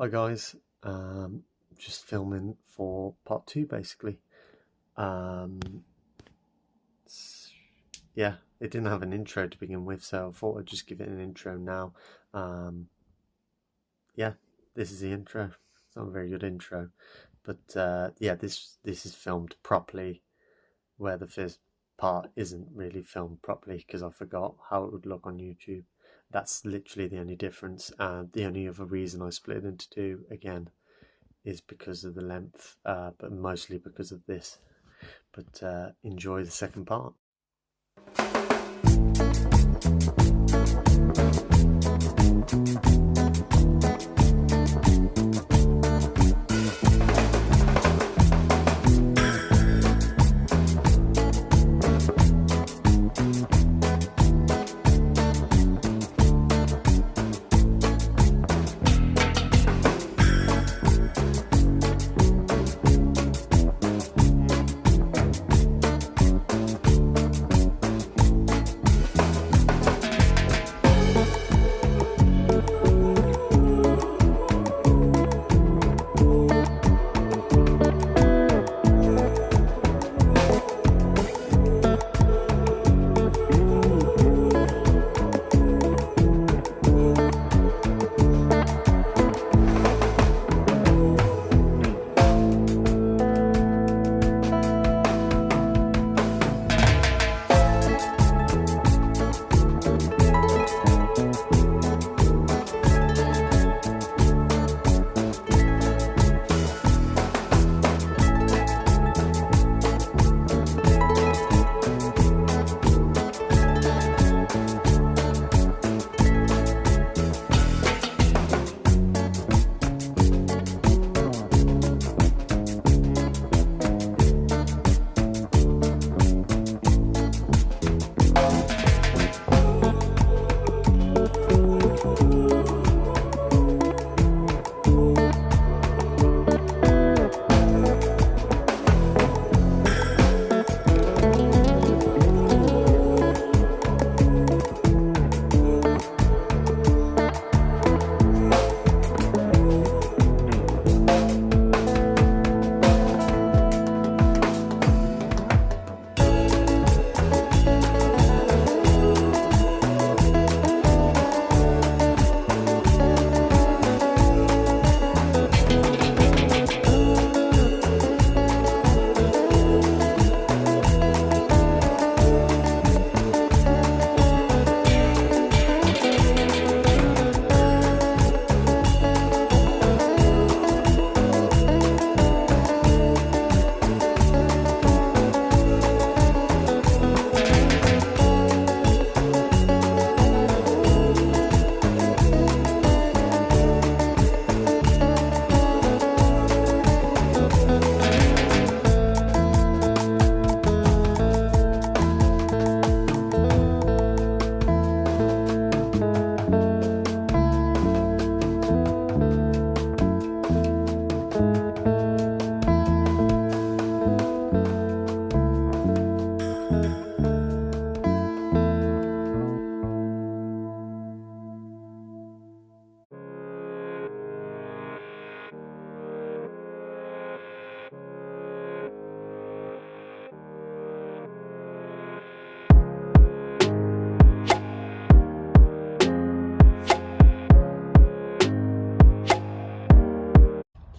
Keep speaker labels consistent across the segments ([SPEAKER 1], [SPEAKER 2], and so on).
[SPEAKER 1] Hi guys, just filming for part 2 basically. Um, yeah, it didn't have an intro to begin with, so I thought I'd just give it an intro now. Yeah, this is the intro. It's not a very good intro, but yeah, this is filmed properly, where the first part isn't really filmed properly because I forgot how it would look on YouTube. That's literally the only difference, and the only other reason I split it into two again is because of the length, but mostly because of this. But enjoy the second part.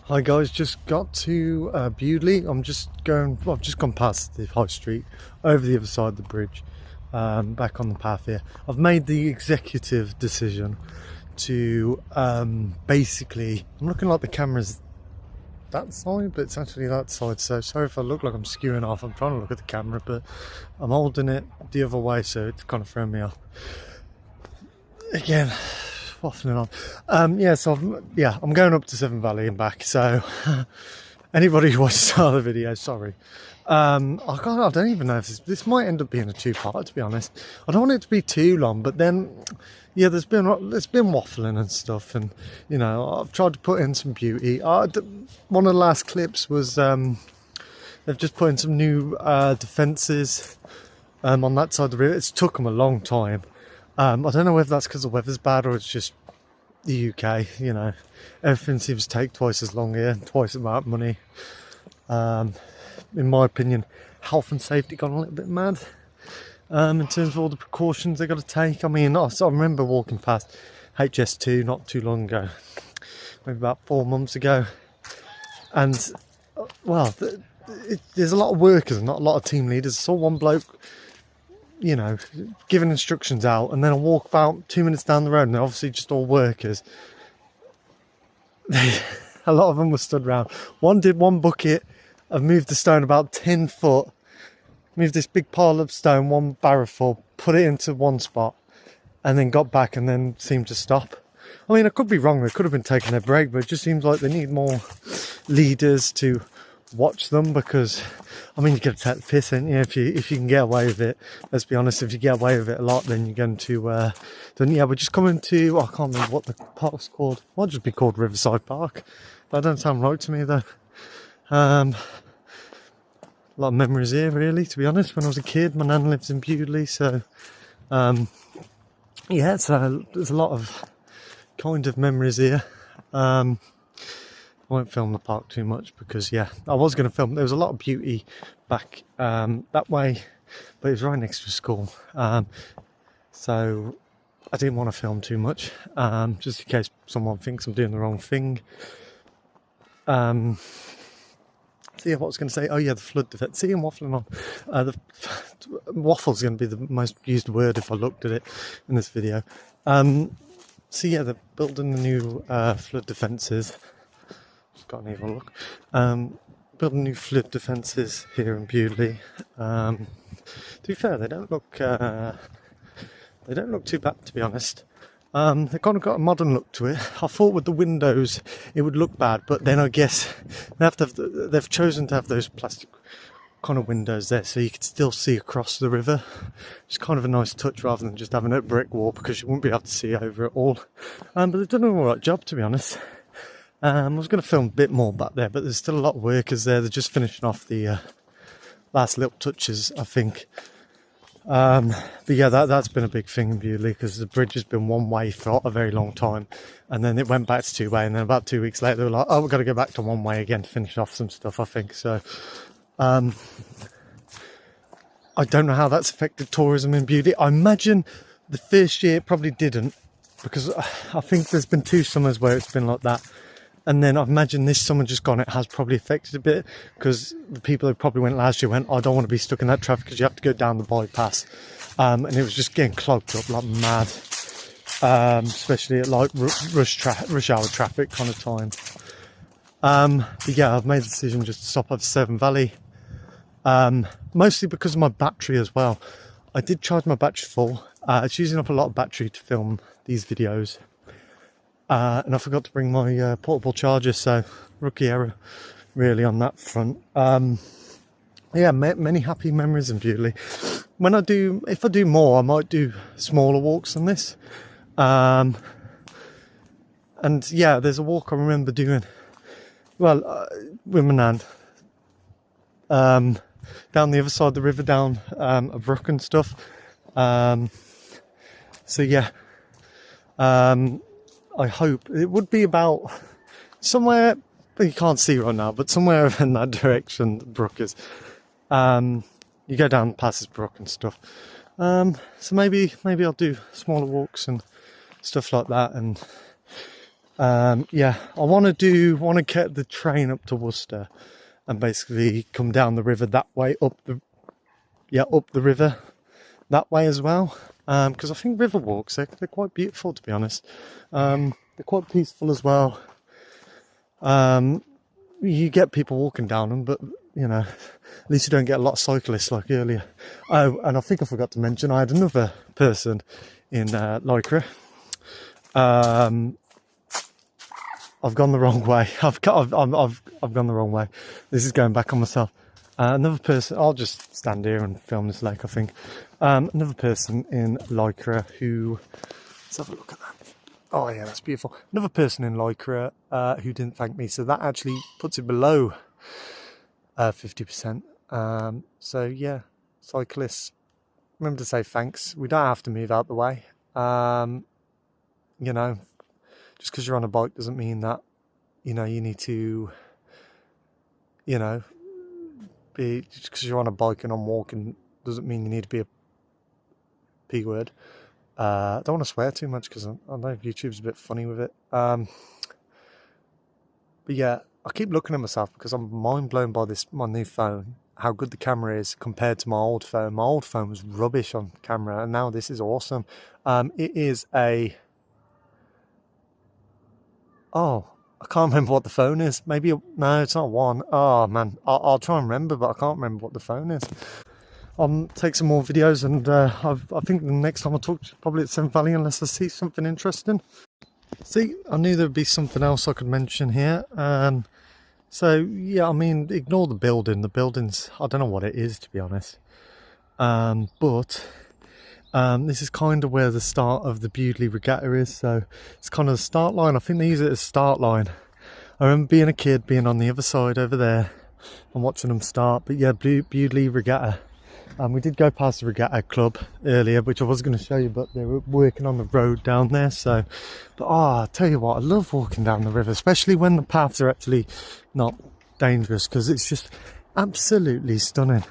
[SPEAKER 1] Hi guys, just got to Bewdley. I've just gone past the high street, over the other side of the bridge, back on the path here. I've made the executive decision to basically, I'm looking like the camera's that side, but it's actually that side, so sorry if I look like I'm skewing off. I'm trying to look at the camera, but I'm holding it the other way, so it's kind of throwing me off. Again, waffling on. Yeah, so I'm going up to Severn Valley and back, so anybody who watches the other video, sorry. I don't even know if this might end up being a two-part, to be honest. I don't want it to be too long, but then yeah, there's been waffling and stuff, and you know, I've tried to put in some beauty. One of the last clips was they've just put in some new defences on that side of the river. It's took them a long time. I don't know whether that's because the weather's bad or it's just, the UK, you know, everything seems to take twice as long here, twice the amount of money. In my opinion, health and safety gone a little bit mad. In terms of all the precautions they've got to take. I mean, I remember walking past HS2 not too long ago, maybe about 4 months ago, and well, there's a lot of workers and not a lot of team leaders. I saw one bloke, you know, giving instructions out, and then I walk about 2 minutes down the road and they're obviously just all workers. A lot of them were stood around. One did one bucket and moved the stone about 10 foot, moved this big pile of stone, one barrow full, put it into one spot, and then got back and then seemed to stop. I mean, I could be wrong, they could have been taking a break, but it just seems like they need more leaders to watch them, because I mean, you got to take the piss, and if you can get away with it, let's be honest, if you get away with it a lot, then you're going to then yeah, we're just coming to, I can't remember what the park's called. It might just be called Riverside Park, but that don't sound right to me though. A lot of memories here, really, to be honest. When I was a kid, my nan lives in Bewdley, so yeah, so there's a lot of kind of memories here. I won't film the park too much because, yeah, I was going to film. There was a lot of beauty back that way, but it was right next to a school. So I didn't want to film too much, just in case someone thinks I'm doing the wrong thing. So yeah, what I was going to say, oh yeah, the flood defence. See, I'm waffling on. The waffle's going to be the most used word if I looked at it in this video. So yeah, they're building the new flood defences. Just got an evil look. Building new flood defences here in Bewdley. To be fair, they don't look too bad, to be honest. They've kind of got a modern look to it. I thought with the windows it would look bad, but then I guess they've chosen to have those plastic kind of windows there, so you can still see across the river. It's kind of a nice touch rather than just having a brick wall, because you wouldn't be able to see over it all. But they've done an alright job, to be honest. I was going to film a bit more back there, but there's still a lot of workers there. They're just finishing off the last little touches, I think. But yeah, that's been a big thing in Bewdley, because the bridge has been one way for a very long time, and then it went back to two way, and then about 2 weeks later they were like, oh, we've got to go back to one way again to finish off some stuff, I think. So I don't know how that's affected tourism in Bewdley. I imagine the first year it probably didn't, because I think there's been 2 summers where it's been like that. And then I imagine this summer just gone, it has probably affected a bit, because the people who probably went last year went, I don't want to be stuck in that traffic because you have to go down the bypass. And it was just getting clogged up like mad, especially at like rush hour traffic kind of time. But yeah, I've made the decision just to stop at Severn Valley, mostly because of my battery as well. I did charge my battery full. It's using up a lot of battery to film these videos. And I forgot to bring my portable charger, so rookie error really on that front. Yeah, many happy memories in Bewdley. If I do more, I might do smaller walks than this. And yeah, there's a walk I remember doing, well, with my nan, down the other side of the river, down a brook and stuff. So yeah, I hope it would be about somewhere, you can't see right now, but somewhere in that direction the brook is. You go down past this brook and stuff. So maybe I'll do smaller walks and stuff like that. And yeah, I want to get the train up to Worcester and basically come down the river that way, up the river that way as well. Because I think river walks, they're quite beautiful, to be honest. They're quite peaceful as well. You get people walking down them, but you know, at least you don't get a lot of cyclists like earlier. Oh, and I think I forgot to mention, I had another person in Lycra. I've gone the wrong way. I've gone the wrong way. This is going back on myself. Another person, I'll just stand here and film this lake, I think. Another person in Lycra who, let's have a look at that. Oh yeah, that's beautiful. Another person in Lycra who didn't thank me, so that actually puts it below 50%. So yeah, cyclists, remember to say thanks. We don't have to move out the way. You know, just because you're on a bike doesn't mean that, you know, you need to, you know, be, just because you're on a bike and I'm walking doesn't mean you need to be a P word. I don't want to swear too much because I know YouTube's a bit funny with it. But yeah, I keep looking at myself because I'm mind blown by my new phone, how good the camera is compared to my old phone. My old phone was rubbish on camera, and now this is awesome. It is a... Oh, I can't remember what the phone is. Maybe... No, it's not one. Oh, man. I'll try and remember, but I can't remember what the phone is. I'll take some more videos, and I think the next time I talk to you, probably at Severn Valley, unless I see something interesting. See, I knew there'd be something else I could mention here. So, yeah, I mean, ignore the building. The building's... I don't know what it is, to be honest. But... this is kind of where the start of the Bewdley Regatta is, so it's kind of the start line. I think they use it as start line. I remember being a kid, being on the other side over there and watching them start. But yeah, Bewdley Regatta. We did go past the Regatta Club earlier, which I was going to show you, but they were working on the road down there. So, but I tell you what, I love walking down the river, especially when the paths are actually not dangerous, because it's just absolutely stunning.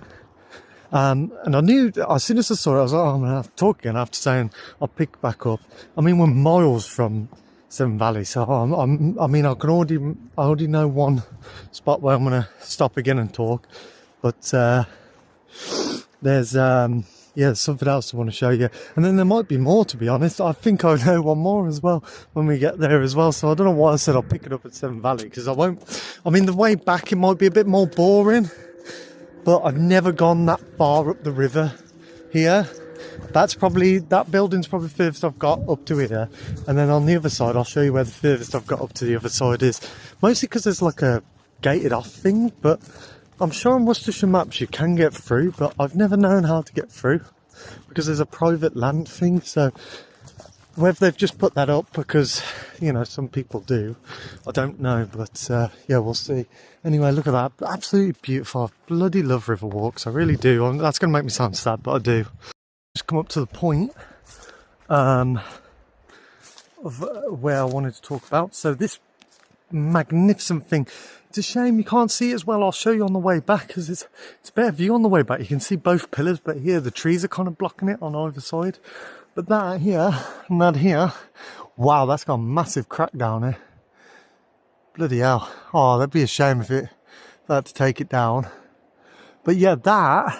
[SPEAKER 1] And I knew, as soon as I saw it, I was like, oh, I'm going to have to talk again after saying I'll pick back up. I mean, we're miles from Severn Valley, so I mean, I already know one spot where I'm going to stop again and talk. But there's something else I want to show you. And then there might be more, to be honest. I think I know one more as well when we get there as well. So I don't know why I said I'll pick it up at Severn Valley, because I won't. I mean, the way back, it might be a bit more boring. But I've never gone that far up the river here. That building's probably the furthest I've got up to here. And then on the other side, I'll show you where the furthest I've got up to the other side is. Mostly because there's like a gated off thing, but I'm sure on Worcestershire maps you can get through, but I've never known how to get through because there's a private land thing. So whether they've just put that up because, you know, some people do, I don't know, but yeah, we'll see. Anyway, look at that, absolutely beautiful. I bloody love river walks, I really do. That's going to make me sound sad, but I do. Just come up to the point of where I wanted to talk about. So this magnificent thing, it's a shame you can't see it as well. I'll show you on the way back, because it's a better view on the way back. You can see both pillars, but here the trees are kind of blocking it on either side. But that here and that here, wow, that's got a massive crack down here. Bloody hell. Oh, that'd be a shame if I had to take it down. But yeah,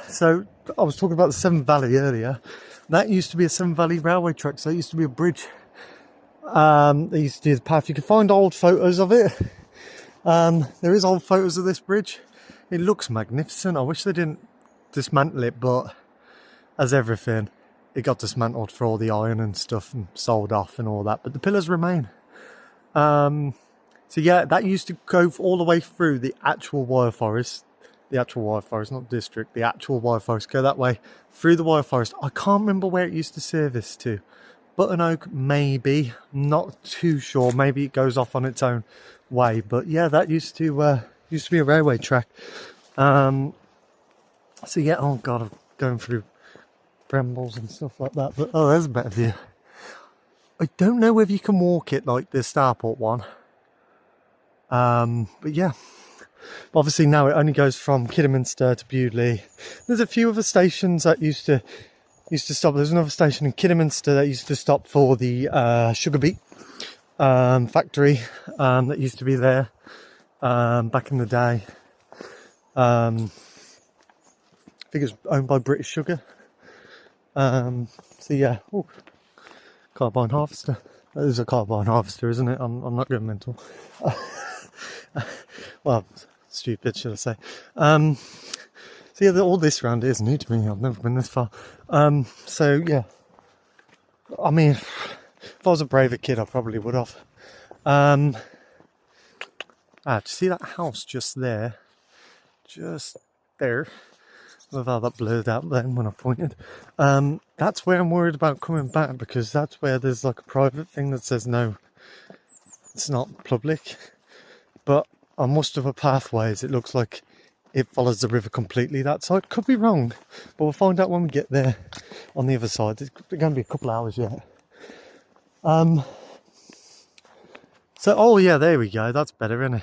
[SPEAKER 1] so I was talking about the Severn Valley earlier. That used to be a Severn Valley railway track, so it used to be a bridge. They used to do the path. You can find old photos of it. There is old photos of this bridge. It looks magnificent. I wish they didn't dismantle it, but as everything, it got dismantled for all the iron and stuff and sold off and all that, but the pillars remain. So yeah, that used to go all the way through the actual wire forest. The actual wire forest, not district, the actual wire forest. Go that way through the wire forest. I can't remember where it used to service to. Button Oak, maybe. Not too sure. Maybe it goes off on its own way. But yeah, that used to be a railway track. So yeah, oh god, I'm going through brambles and stuff like that, but oh, there's a better view. I don't know whether you can walk it like the Stourport one, but yeah, obviously now it only goes from Kidderminster to Bewdley. There's a few other stations that used to stop. There's another station in Kidderminster that used to stop for the sugar beet factory that used to be there back in the day. I think it was owned by British Sugar. So yeah, ooh, carbine harvester. That is a carbine harvester, isn't it? I'm not going mental. Well, stupid, should I say? So yeah, all this round is new to me. I've never been this far. So yeah, I mean, if I was a braver kid, I probably would have. Do you see that house just there? Just there. Love how that blurred out then when I pointed. That's where I'm worried about coming back, because that's where there's like a private thing that says no, it's not public. But on most of the pathways, it looks like it follows the river completely that side. Could be wrong, but we'll find out when we get there on the other side. It's going to be a couple of hours yet. So, oh yeah, there we go. That's better, isn't it?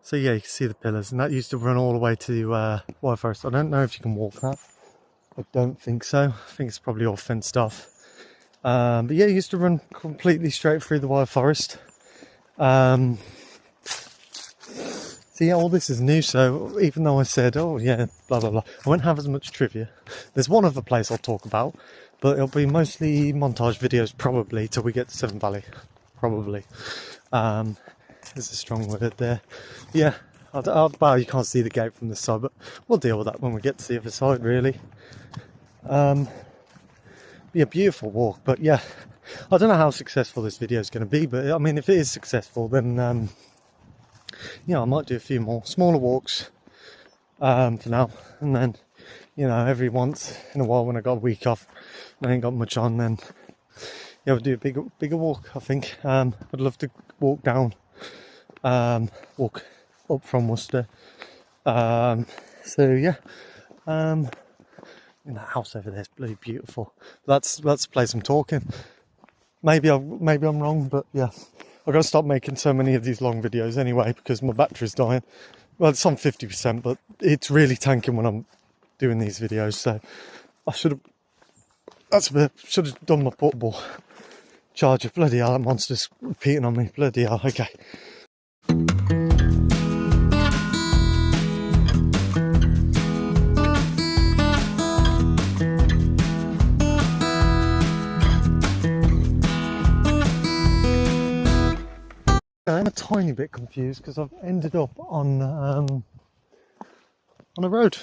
[SPEAKER 1] So yeah, you can see the pillars, and that used to run all the way to Wild Forest. I don't know if you can walk that. I don't think so. I think it's probably all fenced off. But yeah, it used to run completely straight through the Wild Forest. So yeah, all this is new. So even though I said, oh yeah, blah blah blah, I won't have as much trivia. There's one other place I'll talk about, but it'll be mostly montage videos probably till we get to Severn Valley. Probably. There's a strong word there. Yeah, well, you can't see the gate from this side, but we'll deal with that when we get to the other side, really. Be a beautiful walk, but yeah, I don't know how successful this video is going to be, but I mean, if it is successful, then yeah, I might do a few more smaller walks for now, and then, you know, every once in a while when I got a week off and I ain't got much on, then yeah, we'll do a bigger walk. I think I'd love to walk down, walk up from Worcester. So yeah, that house over there is bloody beautiful. That's the place I'm talking. Maybe I'm wrong, but yeah, I've got to stop making so many of these long videos anyway because my battery's dying. Well, it's on 50%, but it's really tanking when I'm doing these videos. So I should have done my portable charger. Bloody hell, that monster's repeating on me. Bloody hell. Okay. I'm a tiny bit confused because I've ended up on a road.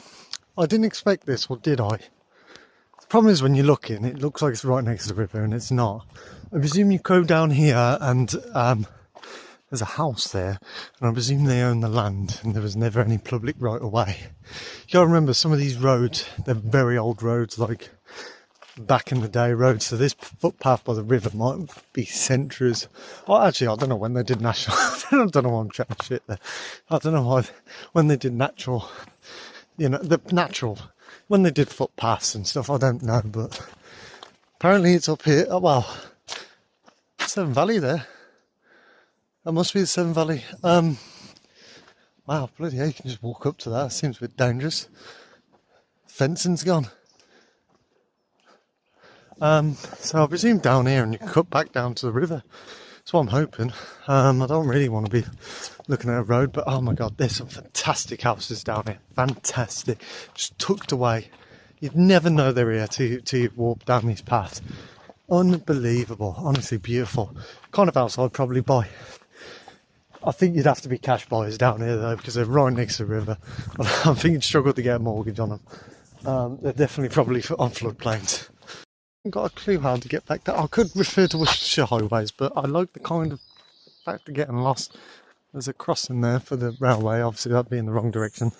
[SPEAKER 1] I didn't expect this, or did I? The problem is when you're looking, it looks like it's right next to the river, and it's not. I presume you go down here, and there's a house there, and I presume they own the land, and there was never any public right of way. You gotta remember, some of these roads, they're very old roads, like back in the day roads, so this footpath by the river might be centuries. Well, actually, I don't know when they did national. I don't know why I'm chatting shit there. I don't know when they did natural, you know, when they did footpaths and stuff. I don't know, but apparently it's up here. Oh well, Severn Valley there. That must be the Severn Valley. Wow, bloody hell, you can just walk up to that. It seems a bit dangerous. Fencing's gone. So I presume down here and you cut back down to the river. That's what I'm hoping. I don't really want to be looking at a road, but oh my god, there's some fantastic houses down here. Fantastic. Just tucked away. You'd never know they're here till you walk down these paths. Unbelievable. Honestly beautiful. Kind of house I'd probably buy. I think you'd have to be cash buyers down here though, because they're right next to the river. I think you'd struggle to get a mortgage on them. They're definitely probably on floodplains. Got a clue how to get back there. I could refer to Worcestershire highways, but I like the kind of fact of getting lost. There's a crossing there for the railway, obviously that'd be in the wrong direction.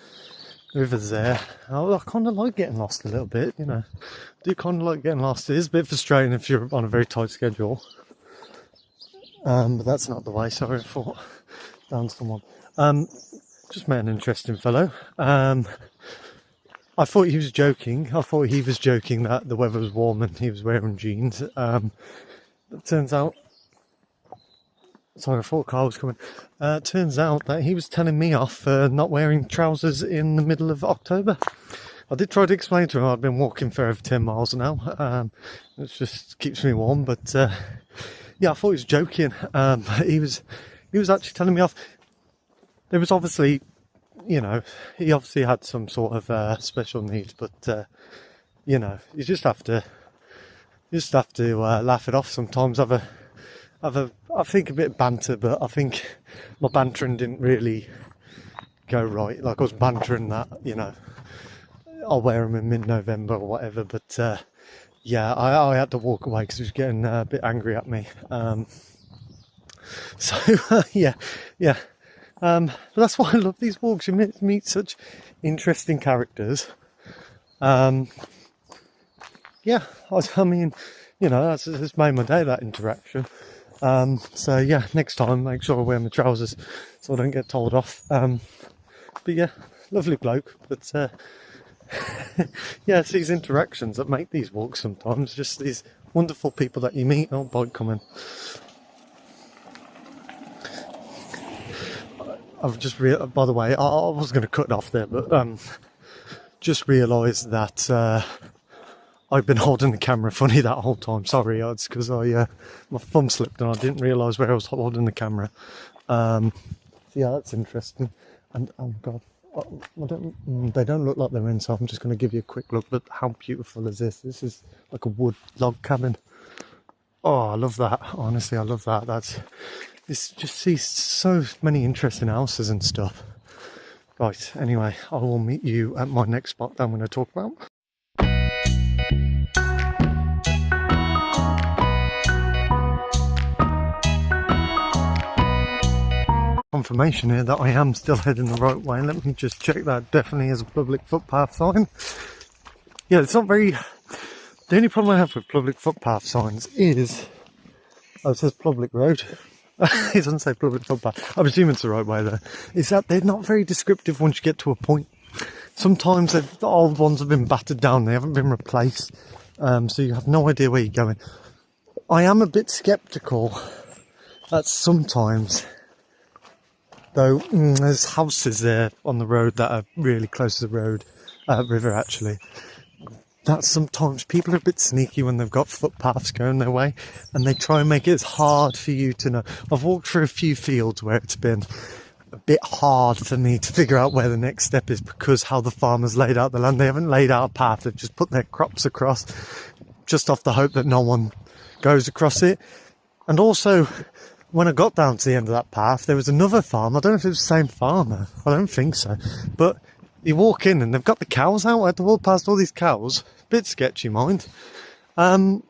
[SPEAKER 1] The river's there. I kind of like getting lost a little bit, you know. I do kind of like getting lost. It is a bit frustrating if you're on a very tight schedule. But that's not the way. Sorry, I thought down someone. Just met an interesting fellow. I thought he was joking. I thought he was joking that the weather was warm and he was wearing jeans. It turns out... Sorry, I thought a car was coming. Turns out that he was telling me off for not wearing trousers in the middle of October. I did try to explain to him I'd been walking for over 10 miles now. It just keeps me warm. But yeah, I thought he was joking. He was actually telling me off. There was obviously... You know, he obviously had some sort of special needs, but you know, you just have to laugh it off sometimes. I think a bit of banter, but I think my bantering didn't really go right. Like I was bantering that, you know, I'll wear them in mid-November or whatever. But yeah, I had to walk away because he was getting a bit angry at me. So yeah. But that's why I love these walks. You meet such interesting characters. Yeah, I mean, you know, that's made my day, that interaction. So yeah, next time make sure I wear my trousers so I don't get told off. But yeah, lovely bloke. But yeah, it's these interactions that make these walks sometimes. Just these wonderful people that you meet. Oh, bike coming. I've just by the way, I was going to cut it off there, but just realised that I've been holding the camera funny that whole time. Sorry, it's because my thumb slipped and I didn't realise where I was holding the camera. So yeah, that's interesting. And oh my god, they don't look like they're in, so I'm just going to give you a quick look. But how beautiful is this? This is like a wood log cabin. Oh, I love that. Honestly, I love that. It's just see so many interesting houses and stuff. Right, anyway, I will meet you at my next spot that I'm going to talk about. Confirmation here that I am still heading the right way. Let me just check that. Definitely is a public footpath sign. Yeah, it's not very... The only problem I have with public footpath signs is... Oh, it says public road. It doesn't say public footpath. I presume it's the right way though. Is that they're not very descriptive once you get to a point. Sometimes the old ones have been battered down. They haven't been replaced. So you have no idea where you're going. I am a bit sceptical that sometimes... Though there's houses there on the road that are really close to the road, river actually. That sometimes people are a bit sneaky when they've got footpaths going their way, and they try and make it as hard for you to know. I've walked through a few fields where it's been a bit hard for me to figure out where the next step is because how the farmers laid out the land. They haven't laid out a path, they've just put their crops across just off the hope that no one goes across it. And also, when I got down to the end of that path, there was another farm. I don't know if it was the same farmer. I don't think so. But you walk in and they've got the cows out. I had to walk past all these cows. Bit sketchy, mind. Let's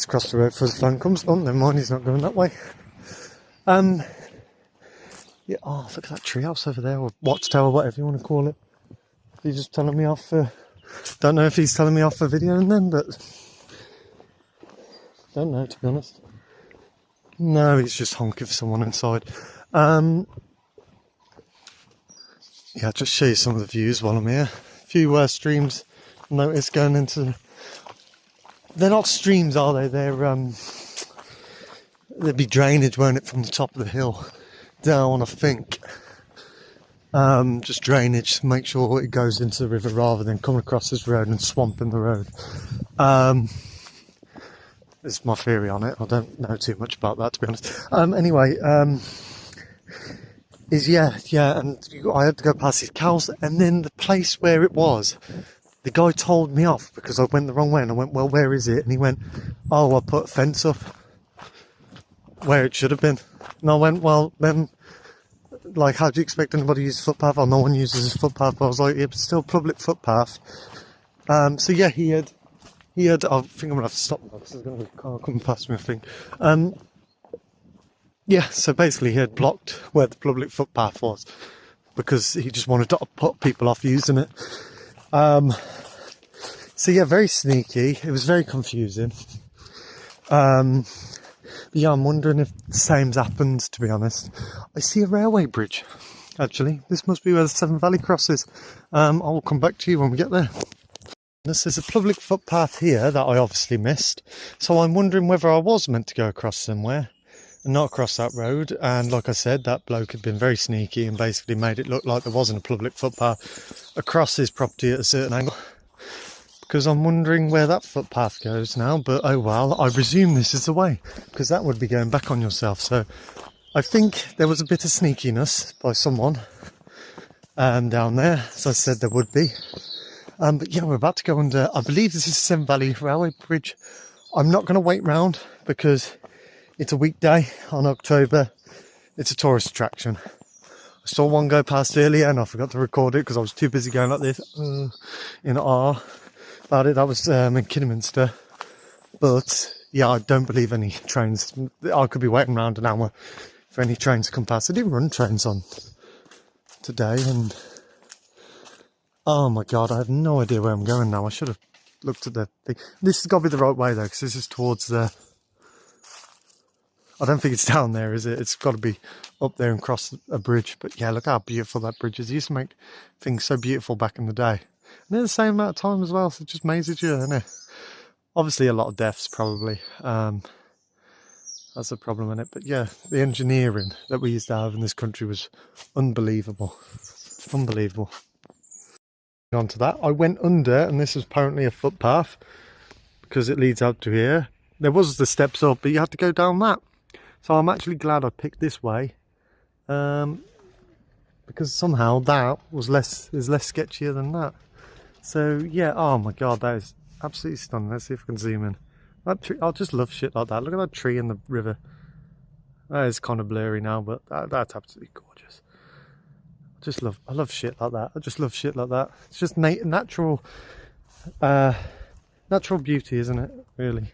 [SPEAKER 1] cross the road before the phone comes. Oh, never mind, he's not going that way. Yeah, oh, look at that treehouse over there, or watchtower, whatever you want to call it. He's just telling me off for... Don't know if he's telling me off for videoing then, but... Don't know, to be honest. No, he's just honking for someone inside. Yeah, I'll just show you some of the views while I'm here. A few streams notice going into... They're not streams, are they? There'd be drainage, won't it, from the top of the hill down, I think. Just drainage to make sure it goes into the river rather than coming across this road and swamping the road. This is my theory on it. I don't know too much about that, to be honest. Anyway, and I had to go past these cows, and then the place where it was, the guy told me off because I went the wrong way, and I went, well, where is it? And he went, oh, I put a fence up where it should have been. And I went, well, then, like, how do you expect anybody to use a footpath? Oh, no one uses a footpath. But I was like, yeah, but still public footpath. So yeah, he had, I think I'm going to have to stop now because there's going to be a car coming past me, I think. Yeah, so basically he had blocked where the public footpath was because he just wanted to put people off using it. So yeah, very sneaky. It was very confusing. Yeah, I'm wondering if the same's happened, to be honest. I see a railway bridge, actually. This must be where the Severn Valley crosses. I will come back to you when we get there. This is a public footpath here that I obviously missed. So I'm wondering whether I was meant to go across somewhere and not across that road. And like I said, that bloke had been very sneaky and basically made it look like there wasn't a public footpath across his property at a certain angle. Because I'm wondering where that footpath goes now, but oh well, I presume this is the way, because that would be going back on yourself. So I think there was a bit of sneakiness by someone down there, as I said there would be. But yeah, we're about to go under, I believe this is Severn Valley Railway Bridge. I'm not going to wait round because it's a weekday on October. It's a tourist attraction. I saw one go past earlier and I forgot to record it because I was too busy going like this in awe about it. That was in Kidderminster. But yeah, I don't believe any trains. I could be waiting around an hour for any trains to come past. They didn't run trains on today, and oh my god, I have no idea where I'm going now. I should have looked at the thing. This has got to be the right way though, because this is towards the... I don't think it's down there, is it? It's got to be up there and cross a bridge. But yeah, look how beautiful that bridge is. It used to make things so beautiful back in the day. And in the same amount of time as well, so it just amazes you, isn't it? Obviously a lot of deaths probably. That's the problem in it. But yeah, the engineering that we used to have in this country was unbelievable. Unbelievable. On to that, I went under, and this is apparently a footpath because it leads up to here. There was the steps up, but you had to go down that. So I'm actually glad I picked this way, because somehow that is less sketchier than that. So yeah, oh my god, that is absolutely stunning. Let's see if I can zoom in. That tree, I just love shit like that. Look at that tree in the river. That is kind of blurry now, but that's absolutely gorgeous. I love shit like that. I just love shit like that. It's just natural beauty, isn't it? Really.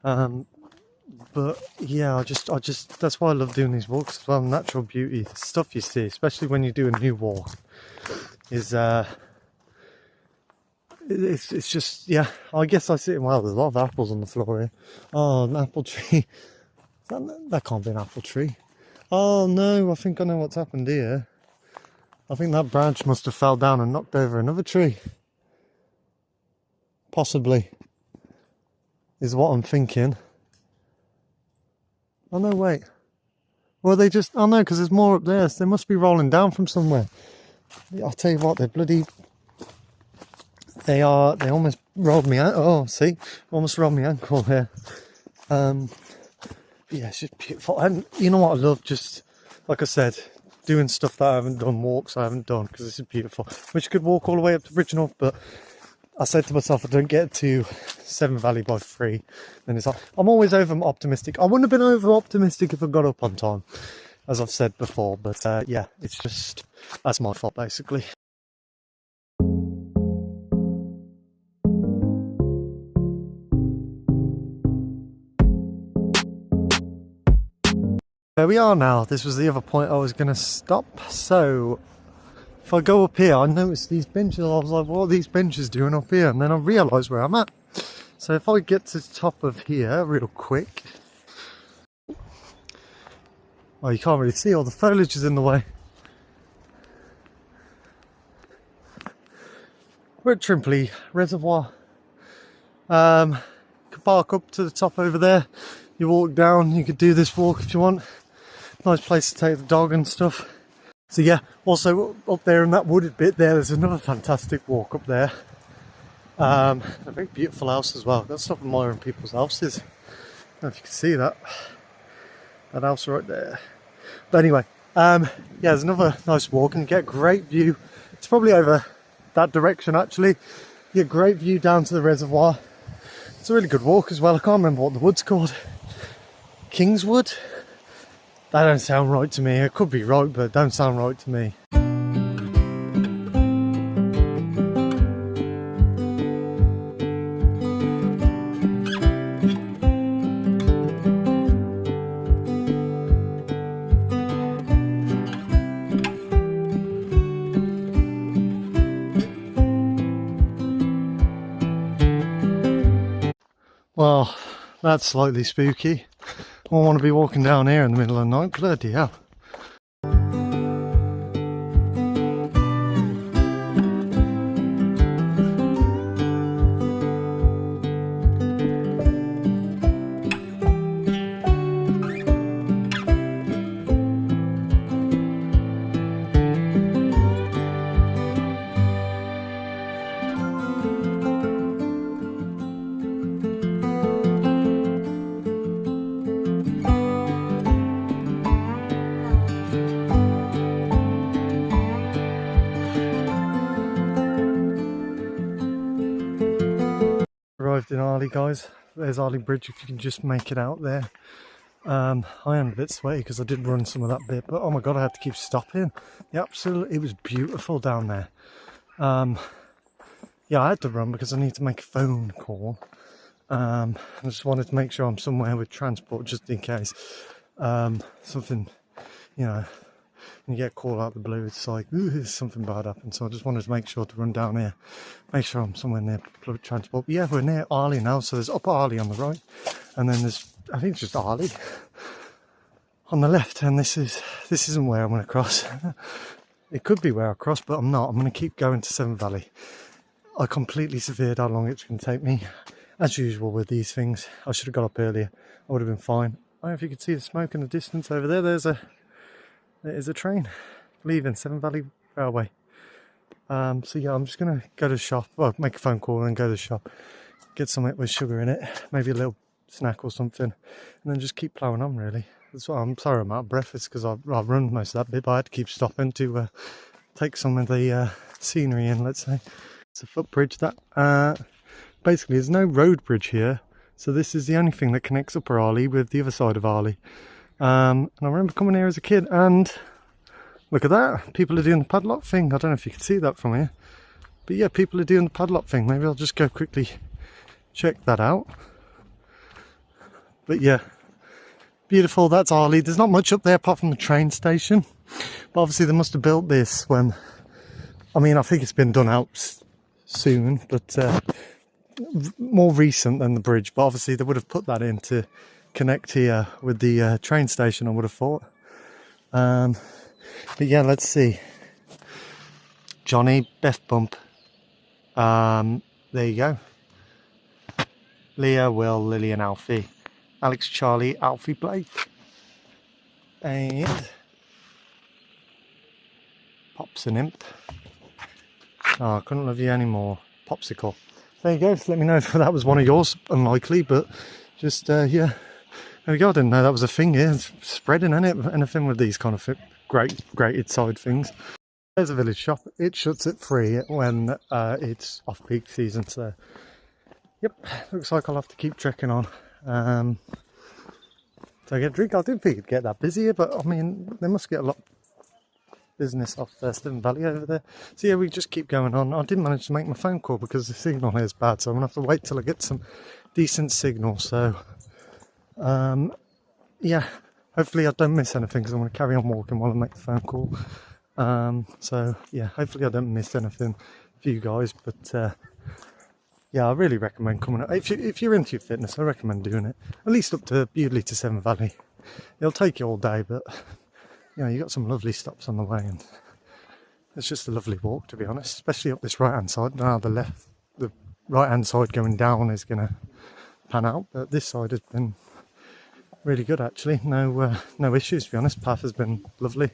[SPEAKER 1] But yeah, I just that's why I love doing these walks as well. Natural beauty, the stuff you see, especially when you do a new walk, is it's just, yeah. I guess I see it. Wow, there's a lot of apples on the floor here. Oh, an apple tree. That can't be an apple tree. Oh no, I think I know what's happened here. I think that branch must have fell down and knocked over another tree. Possibly. Is what I'm thinking. Oh no, wait. Well, they just... Oh no, because there's more up there. So they must be rolling down from somewhere. I'll tell you what, they're bloody... They almost rolled me out. Oh, see? Almost rolled me ankle here. Yeah, it's just beautiful. And you know what I love? Just, like I said, doing stuff that I haven't done, walks I haven't done, because this is beautiful. Wish I could walk all the way up to Bridgnorth, but I said to myself, I don't get to Severn Valley by 3. Then it's like, I'm always over optimistic. I wouldn't have been over optimistic if I got up on time, as I've said before. But yeah, it's just, that's my fault basically. There we are now. This was the other point I was going to stop. So if I go up here, I noticed these benches. I was like, what are these benches doing up here? And then I realised where I'm at. So if I get to the top of here real quick. Oh, you can't really see, all the foliage is in the way. We're at Trimpley Reservoir. You can park up to the top over there. You walk down, you could do this walk if you want. Nice place to take the dog and stuff. So yeah, also up there in that wooded bit there's another fantastic walk up there. A very beautiful house as well. Got to stop admiring people's houses. I don't know if you can see that. That house right there. But anyway, yeah, there's another nice walk and you get a great view. It's probably over that direction actually. You get a great view down to the reservoir. It's a really good walk as well. I can't remember what the wood's called. Kingswood? That don't sound right to me. It could be right, but it don't sound right to me. Well, that's slightly spooky. I don't want to be walking down here in the middle of the night. Bloody hell. Arrived in Arley, guys. There's Arley Bridge if you can just make it out there. I am a bit sweaty because I did run some of that bit, but oh my god, I had to keep stopping. It was beautiful down there. Yeah, I had to run because I need to make a phone call. I just wanted to make sure I'm somewhere with transport just in case something, you know, when you get a call out of the blue, it's like, ooh, something bad happened. So I just wanted to make sure to run down here, make sure I'm somewhere near public transport. But yeah, we're near Arley now. So there's Upper Arley on the right, and then there's, I think it's just Arley on the left. And this isn't where I'm going to cross. It could be where I cross, but I'm not. I'm going to keep going to Severn Valley. I completely severed how long it's going to take me. As usual with these things, I should have got up earlier. I would have been fine. don't know if you can see the smoke in the distance over there. There is a train leaving Severn Valley Railway. So yeah, I'm just gonna go to the shop, well, make a phone call and go to the shop, get something with sugar in it, maybe a little snack or something, and then just keep ploughing on really. That's why I'm sorry I'm out of breath. It's because I've run most of that bit, but I had to keep stopping to take some of the scenery in, let's say. It's a footbridge that basically there's no road bridge here, so this is the only thing that connects Upper Arley with the other side of Arley. And I remember coming here as a kid and look at that, people are doing the padlock thing. I don't know if you can see that from here, but yeah, people are doing the padlock thing. Maybe I'll just go quickly check that out. But yeah, beautiful. That's Arley. There's not much up there apart from the train station, but obviously they must have built this when, I mean, I think it's been done out soon, but more recent than the bridge, but obviously they would have put that in to connect here with the train station, I would have thought. But yeah, let's see. Johnny, Beth Bump. There you go. Leah, Will, Lily and Alfie. Alex, Charlie, Alfie, Blake. And Pops and Imp. Oh, I couldn't love you anymore. Popsicle. There you go. Let me know if that was one of yours. Unlikely, but just, yeah. There we go. I didn't know that was a thing here. It's spreading, isn't it? Anything with these kind of grated side things. There's a village shop. It shuts at 3 when it's off-peak season. So, yep. Looks like I'll have to keep trekking on. So I get a drink. I didn't think it'd get that busy here, but I mean, they must get a lot of business off Severn Valley over there. So yeah, we just keep going on. I didn't manage to make my phone call because the signal here is bad, so I'm gonna have to wait till I get some decent signal. So yeah, hopefully I don't miss anything because I'm going to carry on walking while I make the phone call. So yeah, hopefully I don't miss anything for you guys, but yeah, I really recommend coming. If you're into your fitness, I recommend doing it, at least up to Bewdley to Severn Valley. It'll take you all day, but you know, you got some lovely stops on the way, and it's just a lovely walk, to be honest, especially up this right hand side. Now the right hand side going down is going to pan out, but this side has been really good actually. No issues, to be honest. Path has been lovely.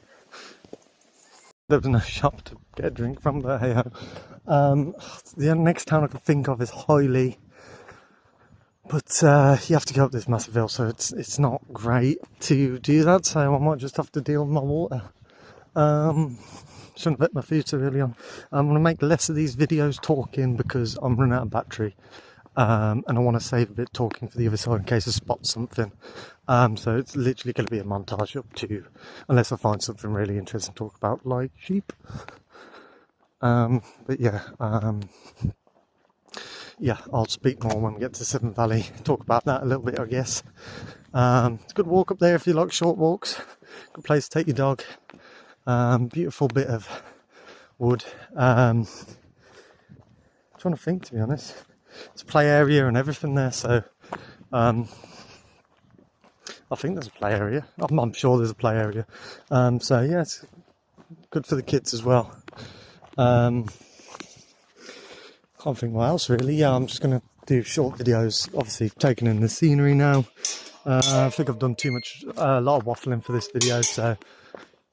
[SPEAKER 1] There was no shop to get a drink from, but hey ho. The next town I can think of is Highley, but you have to go up this massive hill, so it's not great to do that. So I might just have to deal with my water. Shouldn't bet my future really on. I'm going to make less of these videos talking because I'm running out of battery. And I want to save a bit talking for the other side in case I spot something. So it's literally going to be a montage up to, unless I find something really interesting to talk about, like sheep. But yeah, yeah, I'll speak more when we get to Severn Valley. Talk about that a little bit, I guess. It's a good walk up there if you like short walks. Good place to take your dog. Beautiful bit of wood. I'm trying to think, to be honest. It's a play area and everything there, so I think there's a play area. I'm sure there's a play area. So yeah, it's good for the kids as well. Can't think what else really. Yeah, I'm just going to do short videos, obviously taking in the scenery now. I think I've done a lot of waffling for this video, so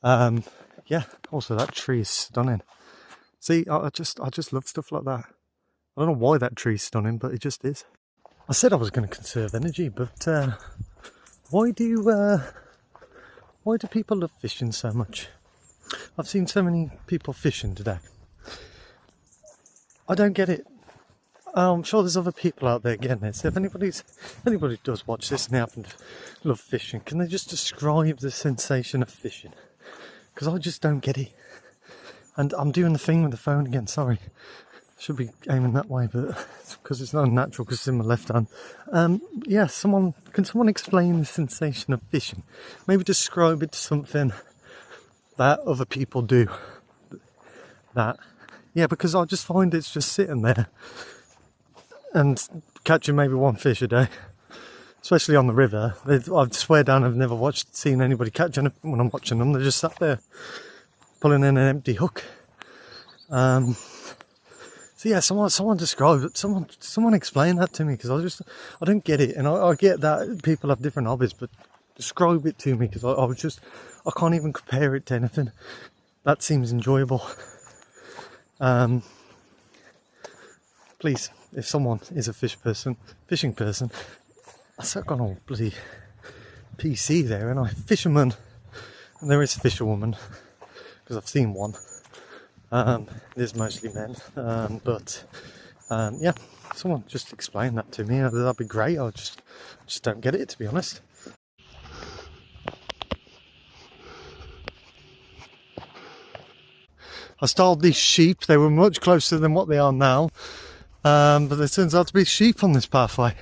[SPEAKER 1] yeah. Also, that tree is stunning. See, I just love stuff like that. I don't know why that tree's stunning, but it just is. I said I was going to conserve energy, but why do people love fishing so much? I've seen so many people fishing today. I don't get it. I'm sure there's other people out there getting this. If anybody does watch this and they happen to love fishing, can they just describe the sensation of fishing? Because I just don't get it. And I'm doing the thing with the phone again, sorry. Should be aiming that way, but because it's not unnatural because it's in my left hand. Yeah, can someone explain the sensation of fishing? Maybe describe it to something that other people do. Yeah, because I just find it's just sitting there and catching maybe one fish a day, especially on the river. I swear down, I've never seen anybody catch anything when I'm watching them. They're just sat there pulling in an empty hook. So yeah, someone describe it. Someone explain that to me, because I don't get it. And I get that people have different hobbies, but Describe it to me, because I can't even compare it to anything. That seems enjoyable. Please, if someone is a fishing person, I've gone all bloody PC there, and fisherman, and there is a fisherwoman, because I've seen one. There's mostly men, yeah, someone just explain that to me. That'd be great. I just don't get it, to be honest. I styled these sheep. They were much closer than what they are now, but there turns out to be sheep on this pathway.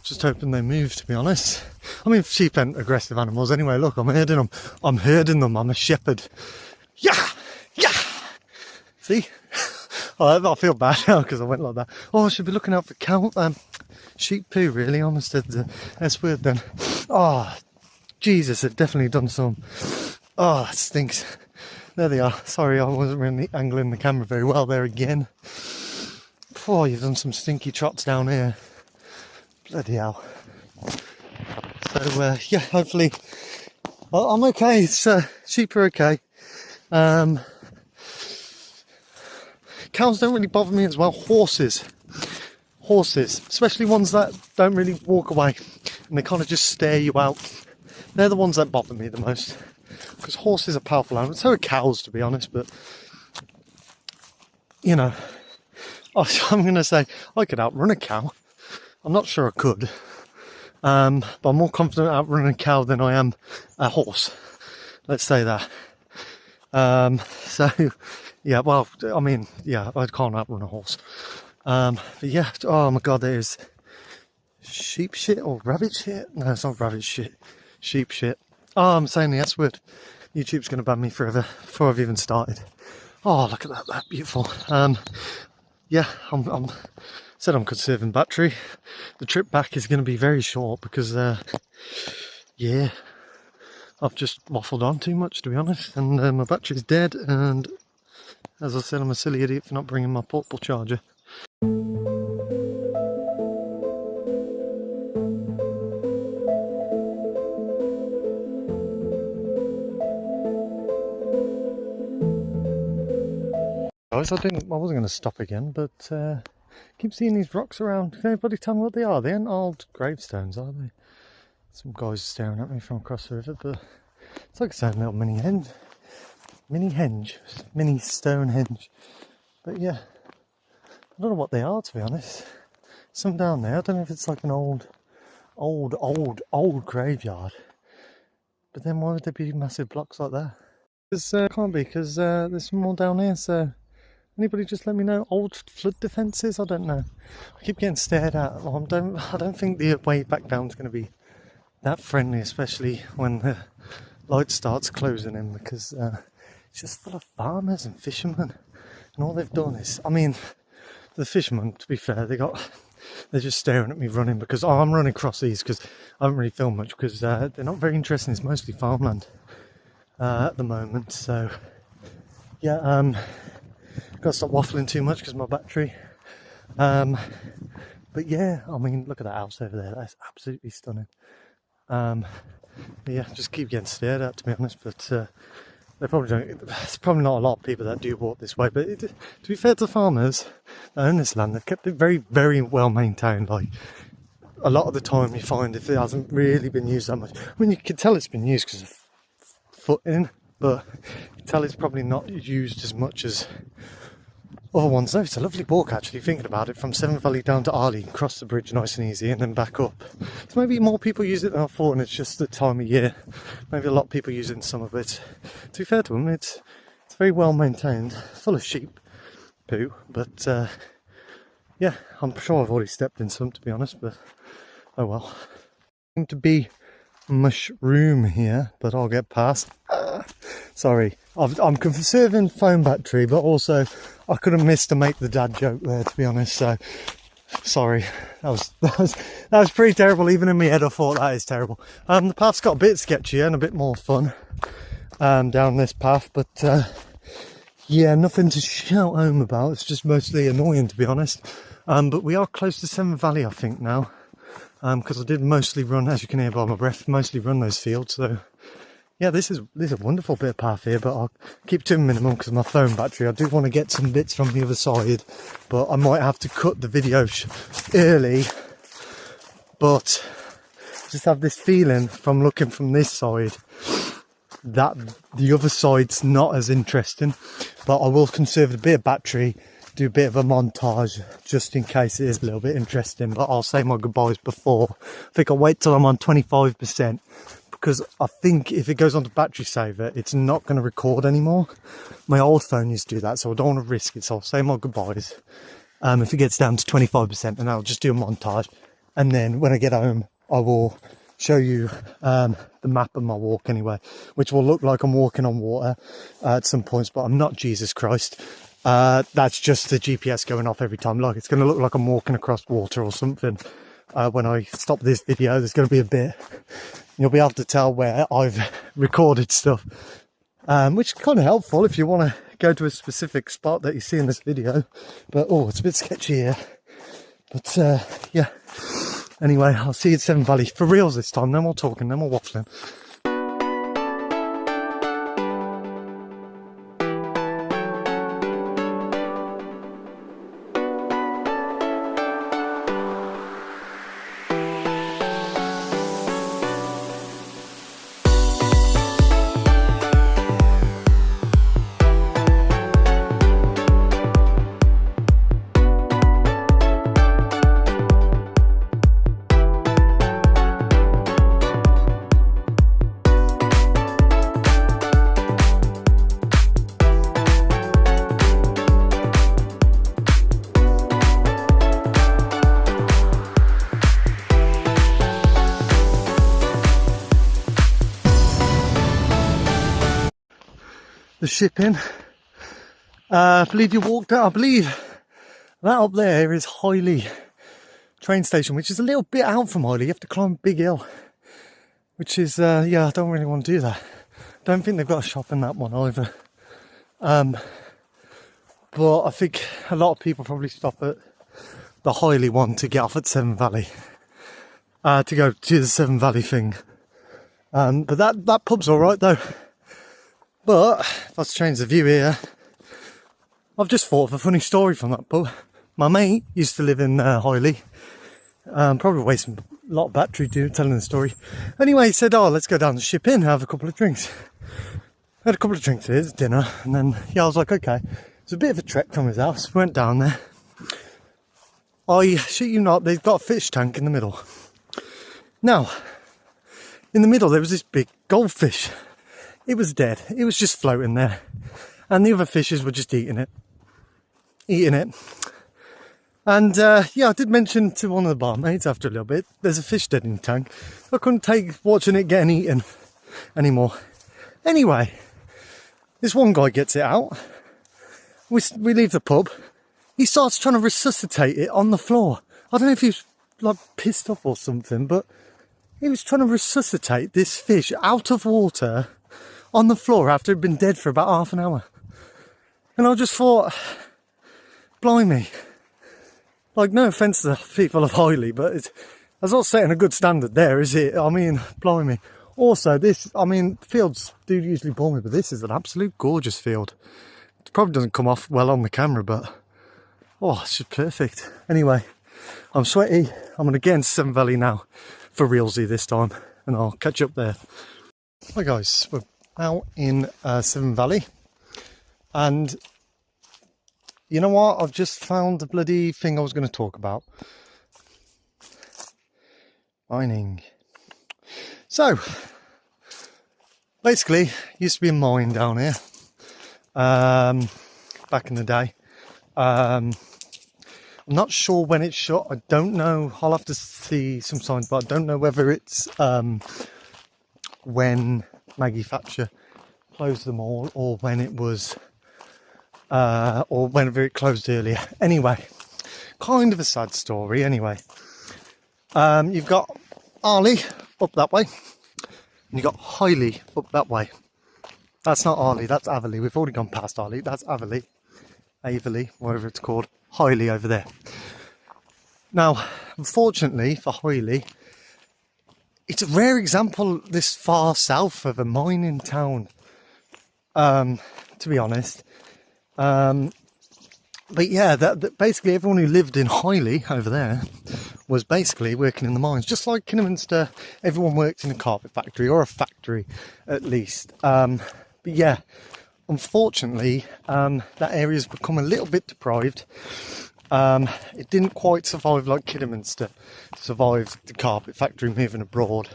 [SPEAKER 1] Just hoping they move, to be honest. I mean, sheep aren't aggressive animals anyway. Look, I'm herding them. I'm a shepherd. Yeah, yeah. See? I feel bad now because I went like that. Oh, I should be looking out for sheep poo, really. I almost said the S word then. Oh, Jesus, I've definitely done some. Oh, it stinks. There they are. Sorry, I wasn't really angling the camera very well there again. Oh, you've done some stinky trots down here. Bloody hell. So, yeah, hopefully I'm okay. Sheep are okay. Cows don't really bother me as well. Horses, especially ones that don't really walk away and they kind of just stare you out. They're the ones that bother me the most, because horses are powerful animals. So are cows, to be honest, but you know, I'm going to say I could outrun a cow. I'm not sure I could, but I'm more confident outrunning a cow than I am a horse. Let's say that. So, yeah, well, I mean, yeah, I can't outrun a horse. But yeah, oh my God, there's sheep shit or rabbit shit? No, it's not rabbit shit. Sheep shit. Oh, I'm saying the S word. YouTube's going to ban me forever before I've even started. Oh, look at that, that's beautiful. Yeah, I'm conserving battery. The trip back is going to be very short because, yeah, I've just waffled on too much, to be honest, and my battery's dead, and as I said, I'm a silly idiot for not bringing my portable charger. Guys, I wasn't going to stop again, but keep seeing these rocks around. Can anybody tell me what they are? They aren't old gravestones, are they? Some guys staring at me from across the river, but it's like a little mini Stonehenge. But yeah, I don't know what they are, to be honest. Some down there, I don't know if it's like an old graveyard. But then why would there be massive blocks like that? Because can't be, because there's some more down here, so anybody just let me know. Old flood defences? I don't know. I keep getting stared at. Well, I don't think the way back down is going to be that friendly, especially when the light starts closing in, because it's just full of farmers and fishermen, and all they've done is, I mean, the fishermen, to be fair, they're just staring at me running, because I'm running across these because I haven't really filmed much, because they're not very interesting. It's mostly farmland at the moment. So yeah, gotta stop waffling too much because my battery. But yeah, I mean, look at that house over there. That's absolutely stunning. But yeah, just keep getting stared at, to be honest. But they probably don't. There's probably not a lot of people that do walk this way. But to be fair to the farmers that own this land, they've kept it very, very well maintained. Like, a lot of the time, you find if it hasn't really been used that much. I mean, you can tell it's been used because of footing, but you can tell it's probably not used as much as other ones. Though it's a lovely walk, actually, thinking about it, from Severn Valley down to Arley, cross the bridge nice and easy, and then back up. So maybe more people use it than I thought, and it's just the time of year. Maybe a lot of people use it in summer, but to be fair to them, it's very well maintained, full of sheep poo, but yeah, I'm sure I've already stepped in some, to be honest, but oh well. Seem to be mushroom here, but I'll get past. Sorry, I'm conserving phone battery, but also I could have missed to make the dad joke there, to be honest. So sorry, that was pretty terrible. Even in my head, I thought that is terrible. The path's got a bit sketchier and a bit more fun down this path, but yeah, nothing to shout home about. It's just mostly annoying, to be honest. But we are close to Severn Valley, I think now. because I did mostly run, as you can hear by my breath, mostly run those fields. So yeah, this is a wonderful bit of path here, but I'll keep to a minimum because of my phone battery. I do want to get some bits from the other side, but I might have to cut the video early. But just have this feeling from looking from this side that the other side's not as interesting, but I will conserve a bit of battery, do a bit of a montage just in case it is a little bit interesting. But I'll say my goodbyes before. I think I'll wait till I'm on 25%. Because I think if it goes on to battery saver, it's not going to record anymore. My old phone used to do that, so I don't want to risk it. So I'll say my goodbyes if it gets down to 25%, and I'll just do a montage. And then when I get home, I will show you the map of my walk anyway, which will look like I'm walking on water at some points, but I'm not, Jesus Christ. That's just the GPS going off every time. Like, it's going to look like I'm walking across water or something. When I stop this video, there's going to be a bit... You'll be able to tell where I've recorded stuff, which is kind of helpful if you want to go to a specific spot that you see in this video. But, oh, it's a bit sketchy here. But, yeah. Anyway, I'll see you at Severn Valley for reals this time. No more talking, no more waffling. The shipping. I believe you walked out. I believe that up there is Highley train station, which is a little bit out from Highley. You have to climb a big hill, which is, yeah, I don't really want to do that. Don't think they've got a shop in that one either. But I think a lot of people probably stop at the Highley one to get off at Severn Valley, to go to the Severn Valley thing. But that pub's all right though. But if I was to change the view here, I've just thought of a funny story from that pub. My mate used to live in Highley. Probably wasting a lot of battery telling the story. Anyway, he said, oh, let's go down the ship inn and have a couple of drinks. Had a couple of drinks here, dinner, and then, yeah, I was like, okay. It's a bit of a trek from his house. We went down there. I shit you not, they've got a fish tank in the middle. Now, in the middle there was this big goldfish. It was dead. It was just floating there. And the other fishes were just eating it. And yeah, I did mention to one of the barmaids after a little bit, there's a fish dead in the tank. I couldn't take watching it getting eaten anymore. Anyway, this one guy gets it out. We leave the pub. He starts trying to resuscitate it on the floor. I don't know if he was like pissed off or something, but he was trying to resuscitate this fish out of water on the floor after it had been dead for about half an hour. And I just thought, blimey. Like, no offence to the people of Highley, but that's not setting a good standard there, is it? I mean, blimey. Also, this, I mean, fields do usually bore me, but this is an absolute gorgeous field. It probably doesn't come off well on the camera, but, oh, it's just perfect. Anyway, I'm sweaty. I'm going to get into Severn Valley now for realsy this time, and I'll catch you up there. Hi guys, we're out in Severn Valley, and you know what? I've just found the bloody thing I was going to talk about. Mining. So, basically, used to be a mine down here back in the day. I'm not sure when it's shut. I don't know. I'll have to see some signs, but I don't know whether it's when Maggie Thatcher closed them all, or when it was, or whenever it closed earlier. Anyway, kind of a sad story. Anyway, you've got Arley up that way, and you've got Highley up that way. That's not Arley, that's Averley. We've already gone past Arley. That's Averley, whatever it's called. Highley over there. Now, unfortunately for Hoyley, it's a rare example this far south of a mining town, to be honest. But yeah, that basically everyone who lived in Hoyley over there was basically working in the mines. Just like Kidderminster, everyone worked in a carpet factory, or a factory at least. But yeah, unfortunately, that area's become a little bit deprived. It didn't quite survive like Kidderminster survived the carpet factory moving abroad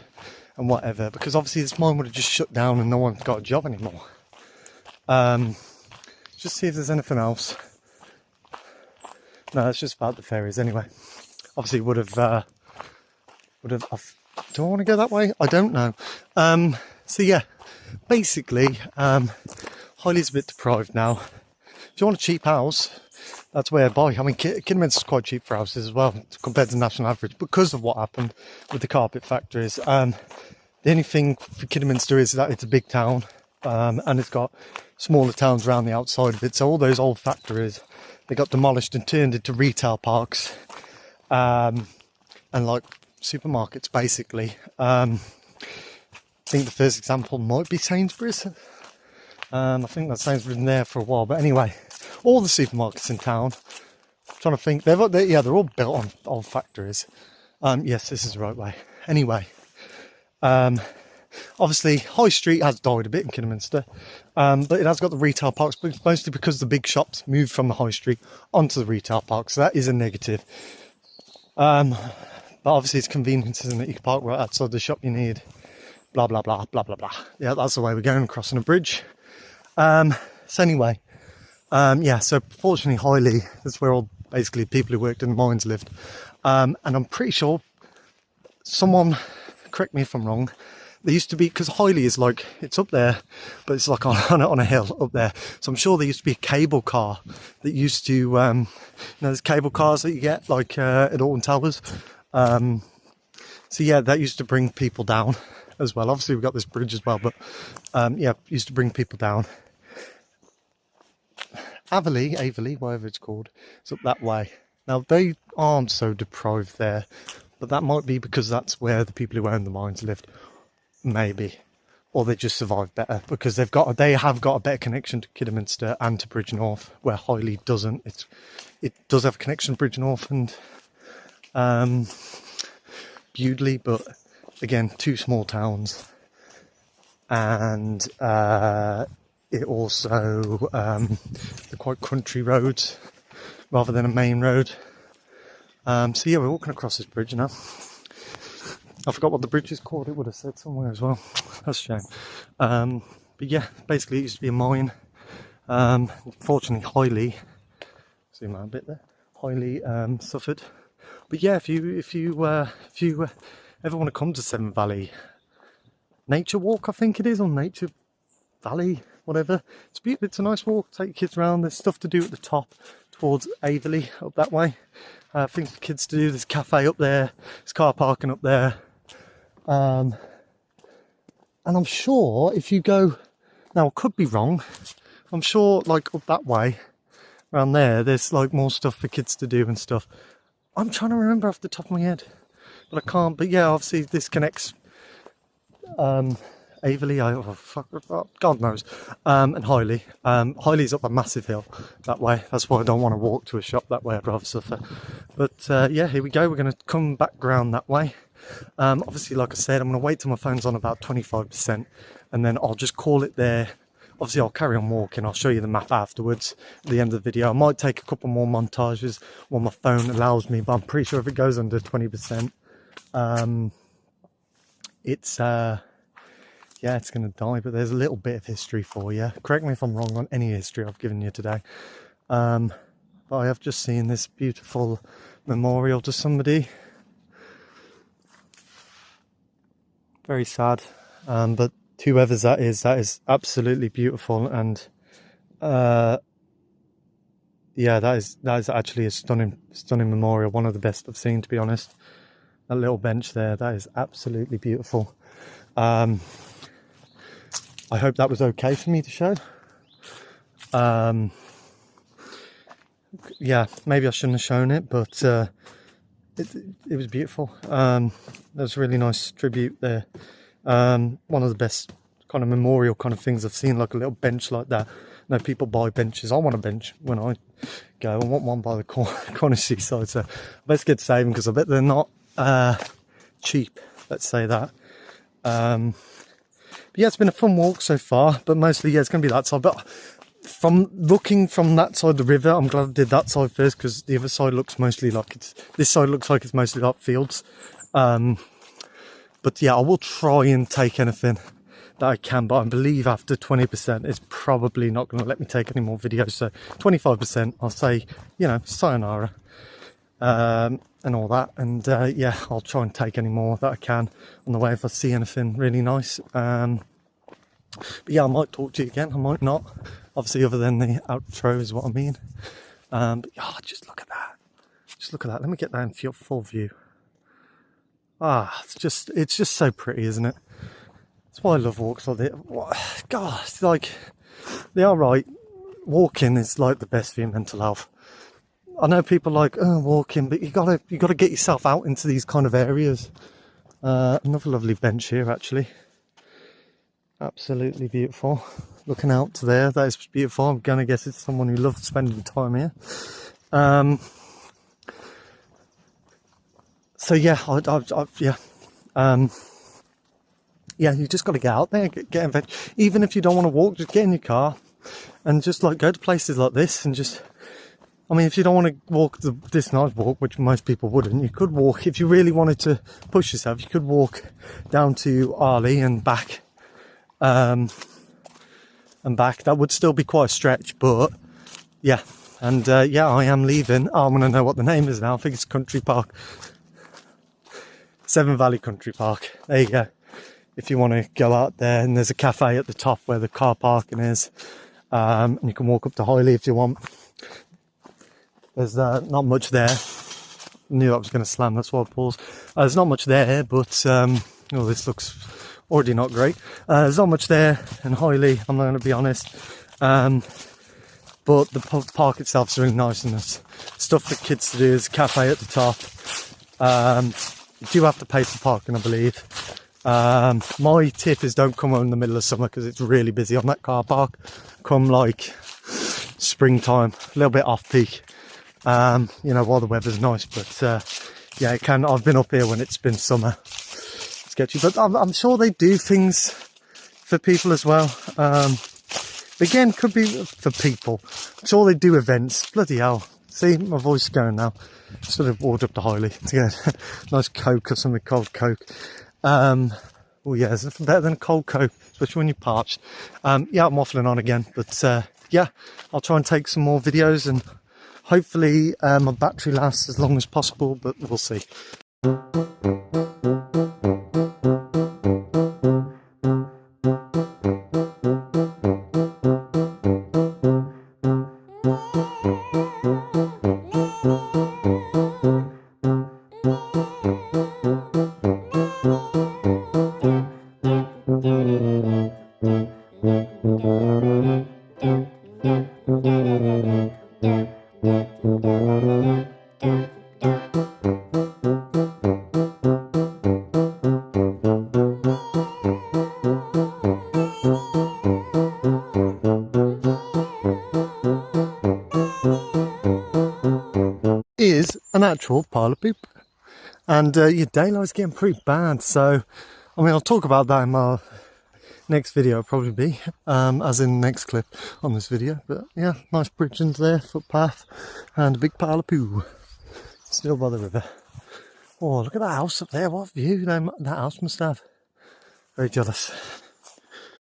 [SPEAKER 1] and whatever, because obviously this mine would have just shut down and no one got a job anymore. Just see if there's anything else. No, it's just about the ferries anyway. Obviously would have do I want to go that way? I don't know. So yeah, basically, Hoyley's a bit deprived now. If you want a cheap house, that's where I buy. I mean, Kidderminster's quite cheap for houses as well compared to the national average because of what happened with the carpet factories. The only thing for Kidderminster is that it's a big town, and it's got smaller towns around the outside of it. So all those old factories, they got demolished and turned into retail parks, and like supermarkets basically. I think the first example might be Sainsbury's. I think that Sainsbury's been there for a while, but anyway, all the supermarkets in town, I'm trying to think, they're all built on old factories. Yes, this is the right way. Anyway, obviously High Street has died a bit in Kidderminster, but it has got the retail parks, but mostly because the big shops moved from the High Street onto the retail park, so that is a negative. But obviously it's convenience, isn't it? You can park right outside the shop you need, blah blah blah blah blah blah. Yeah, that's the way we're going, crossing a bridge. So anyway, yeah, so fortunately Hoyley, that's where all basically people who worked in the mines lived, and I'm pretty sure, someone correct me if I'm wrong, there used to be, because Hoyley is like, it's up there, but it's like on a hill up there, so I'm sure there used to be a cable car that used to, you know, there's cable cars that you get like at Alton Towers, so yeah, that used to bring people down as well. Obviously we've got this bridge as well, but yeah, used to bring people down. Averley, whatever it's called, it's up that way. Now they aren't so deprived there, but that might be because that's where the people who own the mines lived, maybe, or they just survived better because they have got a better connection to Kidderminster and to Bridgnorth, where Hoyley doesn't. It does have a connection to Bridgnorth and Bewdley, but again, two small towns, and it also they're quite country roads rather than a main road. So yeah, we're walking across this bridge now. I forgot what the bridge is called. It would have said somewhere as well. That's a shame. But yeah, basically it used to be a mine. Fortunately, Hoyley, zoom out a bit there. Hoyley suffered. But yeah, if you ever want to come to Severn Valley Nature Walk, I think it is, or Nature Valley, whatever. It's a nice walk. Take your kids around. There's stuff to do at the top towards Averley up that way. Things for kids to do. There's a cafe up there. There's car parking up there. And I'm sure if you go, now I could be wrong, I'm sure like up that way, around there's like more stuff for kids to do and stuff. I'm trying to remember off the top of my head, but I can't. But yeah, obviously this connects Averley, God knows, and Hoyley. Hoyley's up a massive hill that way. That's why I don't want to walk to a shop that way. I'd rather suffer. But yeah, here we go. We're going to come back round that way. Obviously, like I said, I'm going to wait till my phone's on about 25%, and then I'll just call it there. Obviously, I'll carry on walking. I'll show you the map afterwards at the end of the video. I might take a couple more montages when my phone allows me, but I'm pretty sure if it goes under 20%, it's yeah, it's going to die. But there's a little bit of history for you. Correct me if I'm wrong on any history I've given you today. But I have just seen this beautiful memorial to somebody. Very sad, but whoever's that is absolutely beautiful, and yeah, that is actually a stunning memorial, one of the best I've seen, to be honest. That little bench there, that is absolutely beautiful. I hope that was okay for me to show. Yeah, maybe I shouldn't have shown it, but it was beautiful. There was a really nice tribute there. One of the best kind of memorial kind of things I've seen, like a little bench like that. No, people buy benches. I want a bench when I go. I want one by the corner seaside, so I best get saving because I bet they're not cheap, let's say that. But yeah, it's been a fun walk so far, but mostly, yeah, it's going to be that side. But from looking from that side of the river, I'm glad I did that side first, because the other side looks mostly like this side looks like it's mostly like fields. But yeah, I will try and take anything that I can, but I believe after 20% it's probably not going to let me take any more videos. So 25%, I'll say, you know, sayonara, and all that. And yeah, I'll try and take any more that I can on the way if I see anything really nice. But yeah, I might talk to you again, I might not. Obviously, other than the outro is what I mean. But oh, just look at that. Just look at that. Let me get that in full view. Ah, it's just so pretty, isn't it? That's why I love walks like this. God, it's like, they are right. Walking is like the best for your mental health. I know people like, oh, walking, but you gotta get yourself out into these kind of areas. Another lovely bench here, actually. Absolutely beautiful. Looking out to there, that is beautiful. I'm gonna guess it's someone who loves spending time here. So yeah, yeah, you just got to get out there, get involved. Even if you don't want to walk, just get in your car and just like go to places like this and just, I mean, if you don't want to walk this nice walk, which most people wouldn't, you could walk, if you really wanted to push yourself, you could walk down to Arley and back. That would still be quite a stretch, but yeah. And yeah, I am leaving. Oh, I'm going to know what the name is now. I think it's Country Park. Severn Valley Country Park. There you go. If you want to go out there, and there's a cafe at the top where the car parking is. And you can walk up to Highley if you want. There's not much there. I knew I was going to slam, that's why I paused. There's not much there, but oh, this looks already not great. There's not much there in Highley, I'm not going to be honest. But the park itself is really nice, and there's stuff for kids to do. There's a cafe at the top. You do have to pay for parking, I believe. My tip is don't come in the middle of summer because it's really busy on that car park. Come like springtime, a little bit off peak. You know, while the weather's nice, but yeah, it can. I've been up here when it's been summer. Sketchy, but I'm sure they do things for people as well. Again, could be for people. I'm sure they do events. Bloody hell. See, my voice is going now. Sort of walked up to Highley to get a nice Coke or something, cold Coke. Oh yeah, it's better than cold Coke, especially when you're parched. Yeah, I'm waffling on again, but yeah, I'll try and take some more videos, and hopefully my battery lasts as long as possible, but we'll see. Is an actual pile of poop, and your daylight's getting pretty bad, so I mean, I'll talk about that in my next video, probably be as in the next clip on this video. But yeah, nice bridge into there, footpath, and a big pile of poo still by the river. Oh, look at that house up there, what view that house must have. Very jealous.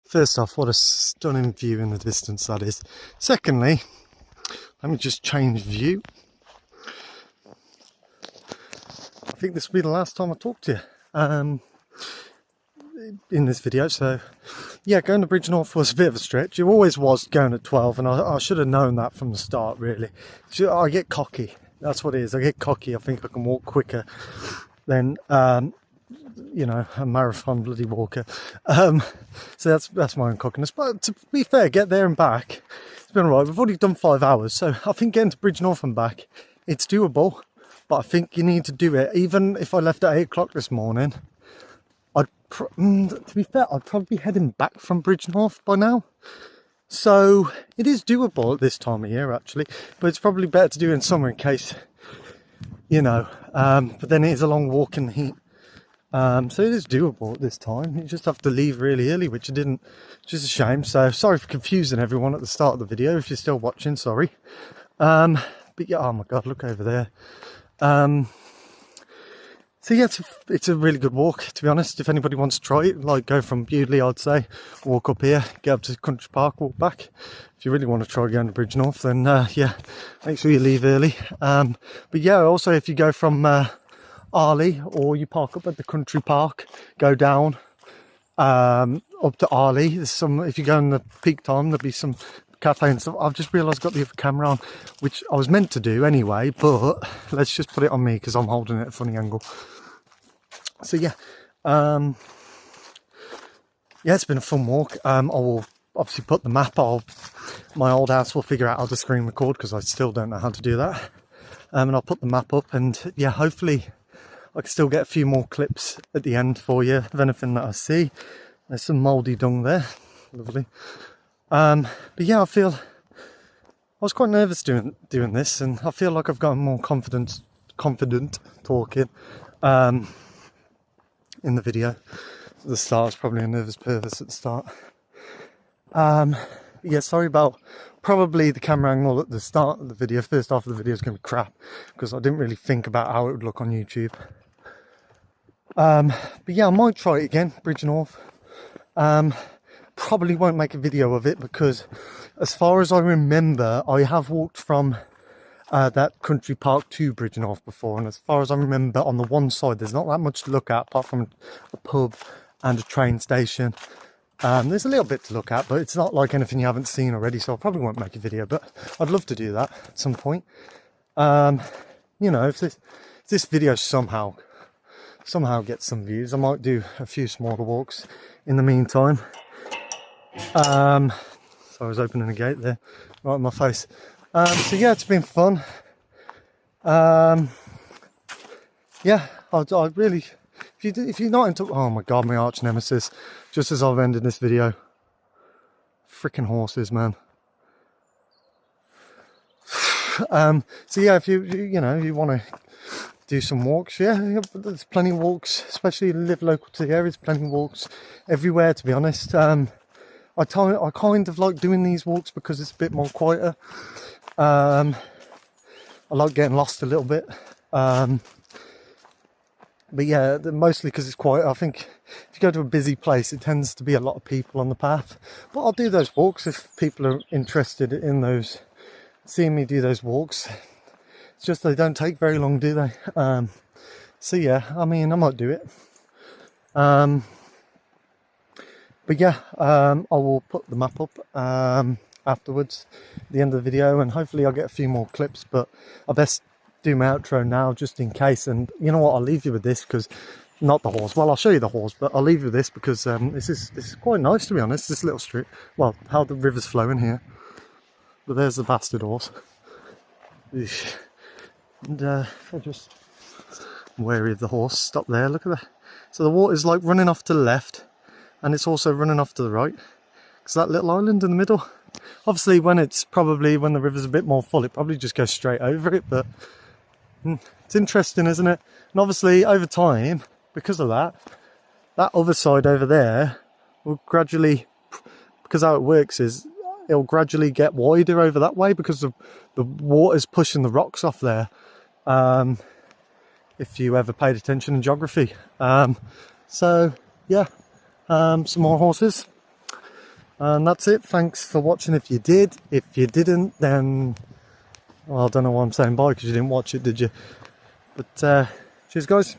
[SPEAKER 1] First off, what a stunning view in the distance that is. Secondly, let me just change view. I think this will be the last time I talk to you in this video. So yeah, going to Bridge North was a bit of a stretch. It always was going at 12, and I should have known that from the start, really. So I get cocky, that's what it is. I get cocky. I think I can walk quicker than you know, a marathon bloody walker. So that's my own cockiness. But to be fair, get there and back, it's been alright. We've already done 5 hours, so I think getting to Bridge North and back, it's doable. but I think you need to do it. Even if I left at 8 o'clock this morning, to be fair, I'd probably be heading back from Bridgnorth by now. So it is doable at this time of year actually, but it's probably better to do it in summer in case, you know, but then it is a long walk in the heat. So it is doable at this time. You just have to leave really early, which I didn't, which is a shame. So sorry for confusing everyone at the start of the video. If you're still watching, sorry. But yeah, oh my God, look over there. So yeah, it's a really good walk, to be honest. If anybody wants to try it, like go from Bewdley, I'd say, walk up here, get up to Country Park, walk back. If you really want to try going to Bridgnorth, then yeah, make sure you leave early. But yeah, also if you go from Arley, or you park up at the Country Park, go down up to Arley. There's some, if you go in the peak time, there'll be some cafe and stuff. I've just realised I've got the other camera on, which I was meant to do anyway, but let's just put it on me because I'm holding it at a funny angle. So yeah, yeah, it's been a fun walk. I will obviously put the map, my old house will figure out how to screen record because I still don't know how to do that. And I'll put the map up, and yeah, hopefully I can still get a few more clips at the end for you of anything that I see. There's some mouldy dung there, lovely. But yeah, I was quite nervous doing this, and I feel like I've gotten more confident talking in the video. At the start, I was probably a nervous pervert at the start. Yeah, sorry about probably the camera angle at the start of the video. First half of the video is going to be crap because I didn't really think about how it would look on YouTube. But yeah, I might try it again, Bridgnorth. Probably won't make a video of it because as far as I remember, I have walked from that country park to Bridgnorth before, and as far as I remember, on the one side there's not that much to look at apart from a pub and a train station. There's a little bit to look at, but it's not like anything you haven't seen already, so I probably won't make a video, but I'd love to do that at some point. You know, if this video somehow gets some views, I might do a few smaller walks in the meantime. So I was opening a gate there, right in my face. So yeah, it's been fun. Yeah, I'd really, if you're not into, oh my God, my arch nemesis, just as I've ended this video, freaking horses, man. So yeah, if you know, you want to do some walks, yeah, there's plenty of walks, especially if you live local to the area, there's plenty of walks everywhere, to be honest. I kind of like doing these walks because it's a bit more quieter. I like getting lost a little bit. But yeah, mostly because it's quiet. I think if you go to a busy place, it tends to be a lot of people on the path. But I'll do those walks if people are interested in those, seeing me do those walks. It's just they don't take very long, do they? So yeah, I mean, I might do it. But yeah, I will put the map up afterwards, at the end of the video, and hopefully I'll get a few more clips, but I best do my outro now just in case. And you know what, I'll leave you with this because, not the horse, well I'll show you the horse, but I'll leave you with this because this is quite nice, to be honest, this little strip. Well, how the river's flowing here. But there's the bastard horse. And I'm wary of the horse. Stop there, look at that. So the water's like running off to the left, and it's also running off to the right. Because that little island in the middle, obviously when the river's a bit more full, it probably just goes straight over it, but it's interesting, isn't it? And obviously over time, because of that other side over there will gradually, because how it works is it'll gradually get wider over that way because the water's pushing the rocks off there. If you ever paid attention in geography. So yeah, some more horses. And that's it. Thanks for watching if you did. If you didn't, then, well, I don't know why I'm saying bye because you didn't watch it, did you? But cheers guys.